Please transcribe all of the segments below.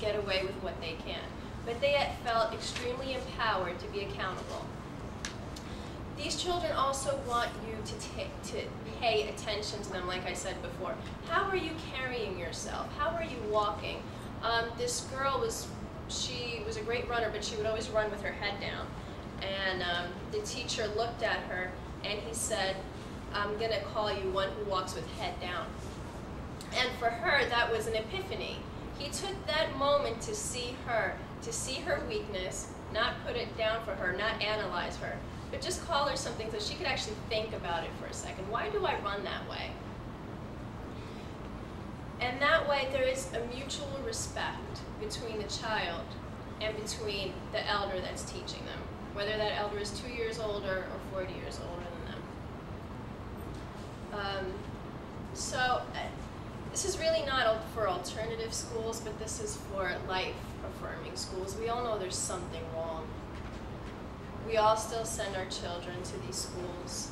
get away with what they can. But they felt extremely empowered to be accountable. These children also want you to pay attention to them, like I said before. How are you carrying yourself? How are you walking? This girl she was a great runner, but she would always run with her head down. And the teacher looked at her and he said, "I'm going to call you one who walks with head down." And for her, that was an epiphany. He took that moment to see her weakness, not put it down for her, not analyze her, but just call her something so she could actually think about it for a second. Why do I run that way? And that way there is a mutual respect between the child and between the elder that's teaching them, whether that elder is 2 years older or 40 years older than them. This is really not for alternative schools, but this is for life-affirming schools. We all know there's something wrong. We all still send our children to these schools.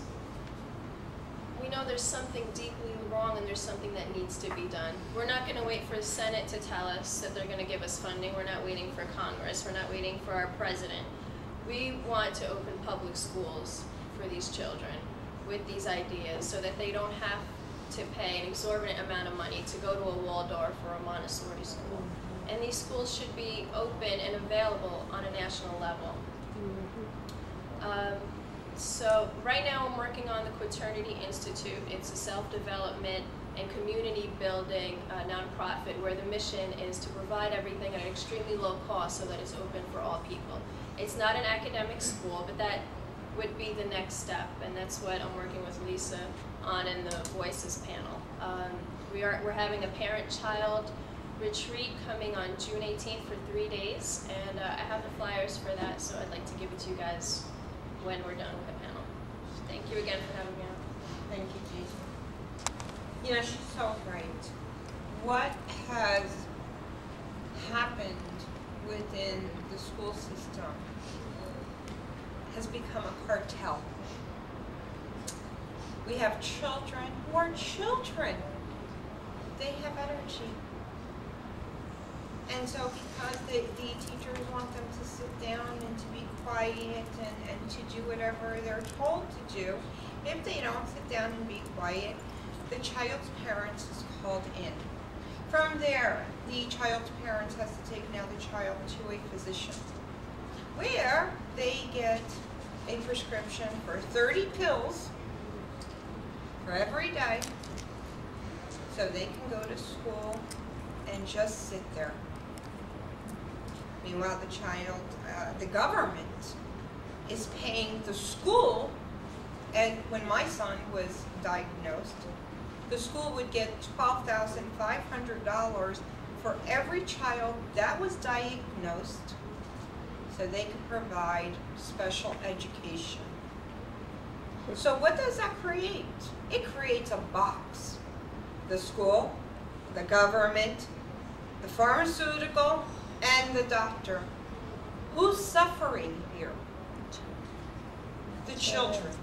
We know there's something deeply wrong and there's something that needs to be done. We're not going to wait for the Senate to tell us that they're going to give us funding. We're not waiting for Congress. We're not waiting for our president. We want to open public schools for these children with these ideas so that they don't have to pay an exorbitant amount of money to go to a Waldorf or a Montessori school. And these schools should be open and available on a national level. So right now I'm working on the Quaternity Institute. It's a self-development and community building nonprofit where the mission is to provide everything at an extremely low cost so that it's open for all people. It's not an academic school, but that would be the next step, and that's what I'm working with Lisa on in the Voices panel. We're having a parent-child retreat coming on June 18th for 3 days, and I have the flyers for that, so I'd like to give it to you guys when we're done with the panel. Thank you again for having me on. Thank you, Gigi. You know, she's so right. What has happened within the school system has become a cartel. We have children who are children. They have energy. And so because the teachers want them to sit down and to be quiet and to do whatever they're told to do, if they don't sit down and be quiet, the child's parents is called in. From there, the child's parents has to take now the child to a physician, where they get a prescription for 30 pills for every day, so they can go to school and just sit there. Meanwhile, the child, the government is paying the school, and when my son was diagnosed, the school would get $12,500 for every child that was diagnosed so they could provide special education. So what does that create? It creates a box. The school, the government, the pharmaceutical, and the doctor. Who's suffering here? The children.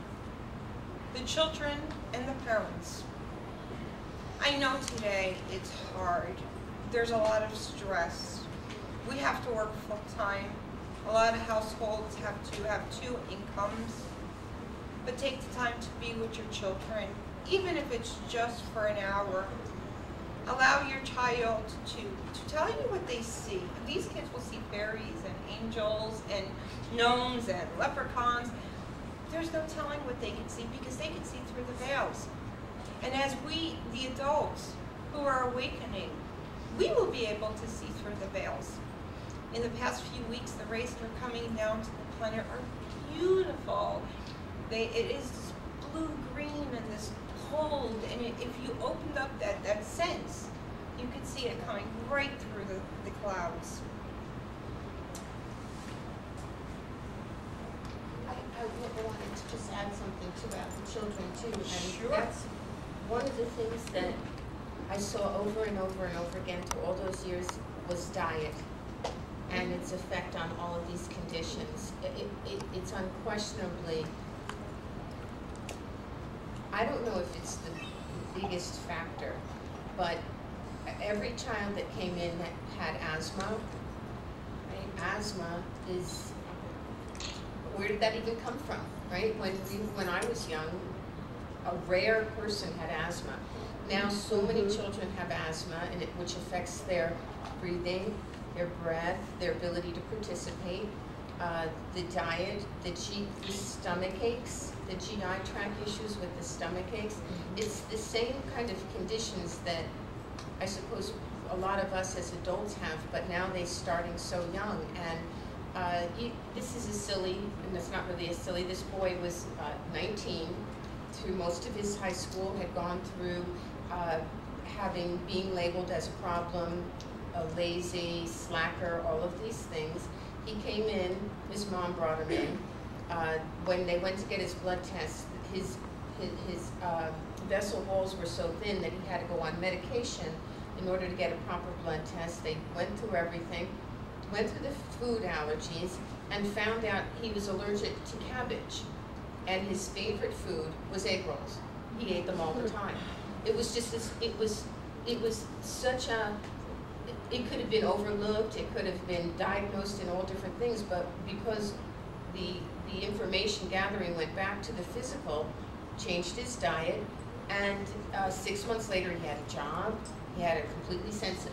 The children and the parents. I know today it's hard. There's a lot of stress. We have to work full time. A lot of households have to have 2 incomes. But take the time to be with your children, even if it's just for an hour. Allow your child to tell you what they see. These kids will see fairies and angels and gnomes and leprechauns. There's no telling what they can see because they can see through the veils. And as we, the adults who are awakening, we will be able to see through the veils. In the past few weeks, the rays that are coming down to the planet are beautiful. It is this blue-green and this cold, and if you opened up that sense, you could see it coming right through the clouds. I wanted to just add something to that, the children too. And sure. That's one of the things that I saw over and over and over again through all those years was diet and its effect on all of these conditions. It's unquestionably, I don't know if it's the biggest factor, but every child that came in that had asthma, right? Asthma is, where did that even come from, right? When I was young, a rare person had asthma. Now so many children have asthma, and which affects their breathing, their breath, their ability to participate, the diet, the stomach aches, the GI tract issues with the stomach aches. It's the same kind of conditions that I suppose a lot of us as adults have, but now they're starting so young. And this is a silly, and it's not really a silly, this boy was 19, through most of his high school, had gone through being labeled as a problem, a lazy, slacker, all of these things. He came in, his mom brought him in. When they went to get his blood test, his vessel walls were so thin that he had to go on medication in order to get a proper blood test. They went through everything, went through the food allergies, and found out he was allergic to cabbage. And his favorite food was egg rolls. He ate them all the time. It was just this, it was such a, it could have been overlooked, it could have been diagnosed in all different things, but because the information gathering went back to the physical, changed his diet, and 6 months later he had a job, he had a completely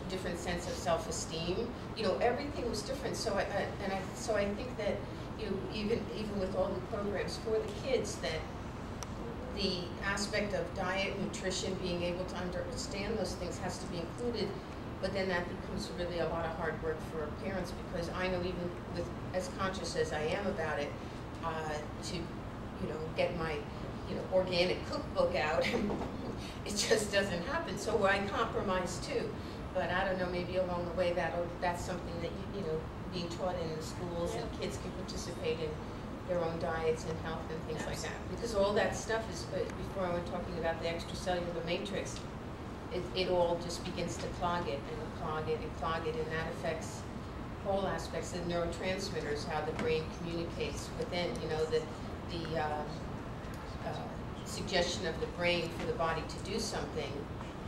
different sense of self-esteem. You know, everything was different. So I think that, you know, even with all the programs for the kids, that the aspect of diet, nutrition, being able to understand those things has to be included. But then that becomes really a lot of hard work for parents, because I know even with as conscious as I am about it, to, you know, get my, you know, organic cookbook out, it just doesn't happen. So I compromise too. But I don't know, maybe along the way that's something that you know, being taught in the schools, and kids can participate in their own diets and health and things like that. Because all that stuff is, before I went talking about the extracellular matrix, it all just begins to clog it and clog it and clog it, and that affects whole aspects of neurotransmitters, how the brain communicates within, you know, the suggestion of the brain for the body to do something.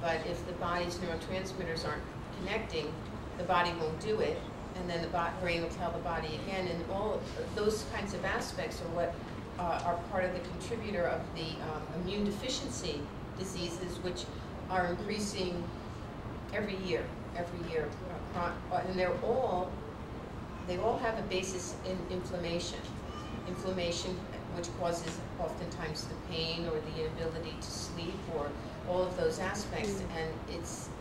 But if the body's neurotransmitters aren't connecting, the body won't do it, and then the brain will tell the body again, and all those kinds of aspects are what are part of the contributor of the immune deficiency diseases, which are increasing every year, and they all have a basis in inflammation. Inflammation, which causes oftentimes the pain or the inability to sleep, or all of those aspects. And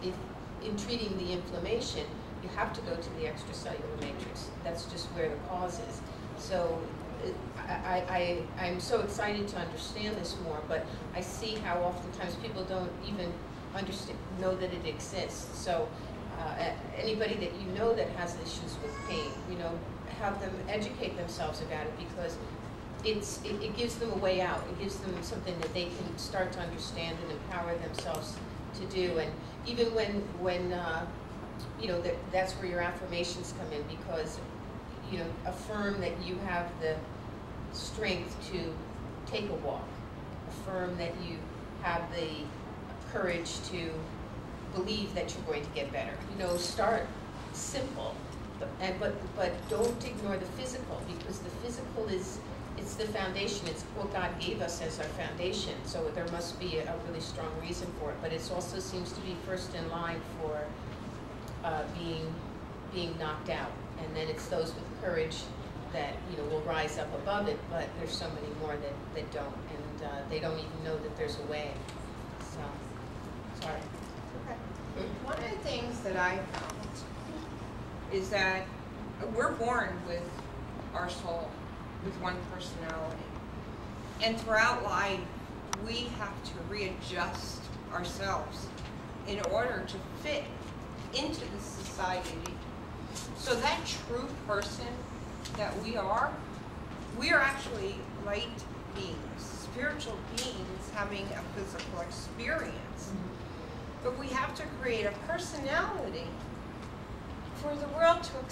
if in treating the inflammation, you have to go to the extracellular matrix. That's just where the cause is. So I'm so excited to understand this more, but I see how oftentimes people don't even know that it exists. So anybody that you know that has issues with pain, you know, have them educate themselves about it, because it gives them a way out. It gives them something that they can start to understand and empower themselves to do. And even when you know, that's where your affirmations come in, because, you know, affirm that you have the strength to take a walk. Affirm that you have the courage to believe that you're going to get better. You know, start simple, but don't ignore the physical, because the physical it's the foundation. It's what God gave us as our foundation. So there must be a really strong reason for it. But it also seems to be first in line for being knocked out, and then it's those with courage that, you know, will rise up above it. But there's so many more that don't, and they don't even know that there's a way. So, sorry. Okay. One of the things that I found is that we're born with our soul, with one personality, and throughout life we have to readjust ourselves in order to fit into the society. So that true person that we are actually light beings, spiritual beings having a physical experience. But we have to create a personality for the world to accept.